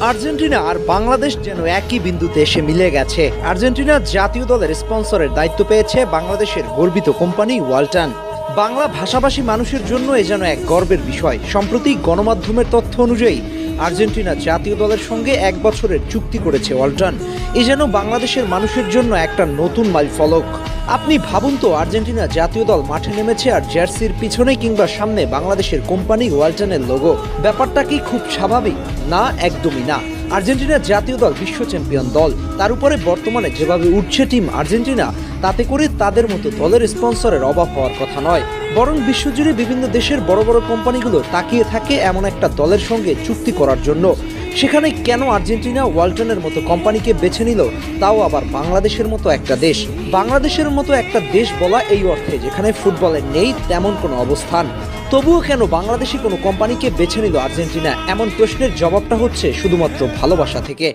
Argentina আর বাংলাদেশ যেন একই বিন্দুতে এসে মিলে গেছে। আর্জেন্টিনা জাতীয় দলের স্পন্সরের দায়িত্ব পেয়েছে বাংলাদেশের গর্বিত কোম্পানি ওয়ালটন। বাংলা ভাষাভাষী মানুষের জন্য এ যেন এক গর্বের বিষয়। সম্প্রতি গণমাধ্যমের তথ্য অনুযায়ী আর্জেন্টিনা জাতীয় দলের সঙ্গে 1 বছরের চুক্তি করেছে ওয়ালটন। এ যেন বাংলাদেশের মানুষের জন্য একটা নতুন মাইলফলক। আপনি ভাবুন তো, আর্জেন্টিনা জাতীয় দল মাঠে নেমেছে আর জার্সির পিছনে কিংবা সামনে বাংলাদেশের কোম্পানি ওয়ালটনের লোগো। ব্যাপারটা কি খুব স্বাভাবিক? না, একদমই না। আর্জেন্টিনা জাতীয় দল বিশ্ব চ্যাম্পিয়ন দল, তার উপরে বর্তমানে যেভাবে উঠছে টিম আর্জেন্টিনা, তাতে করে তাদের মতো দলের স্পন্সরের অভাব হওয়ার কথা নয়। বরং বিশ্বজুড়ে বিভিন্ন দেশের বড় বড় কোম্পানিগুলো তাকিয়ে থাকে এমন একটা দলের সঙ্গে চুক্তি করার জন্য। সেখানে কেন আর্জেন্টিনা ওয়ালটনের মতো কোম্পানিকে বেছে নিল, তাও আবার বাংলাদেশের মতো একটা দেশ? বাংলাদেশের মতো একটা দেশ বলা এই অর্থে যেখানে ফুটবলের নেই তেমন কোনো অবস্থান। তবুও কেন বাংলাদেশি কোনো কোম্পানিকে বেছে নিল আর্জেন্টিনা? এমন প্রশ্নের জবাবটা হচ্ছে শুধুমাত্র ভালোবাসা থেকে।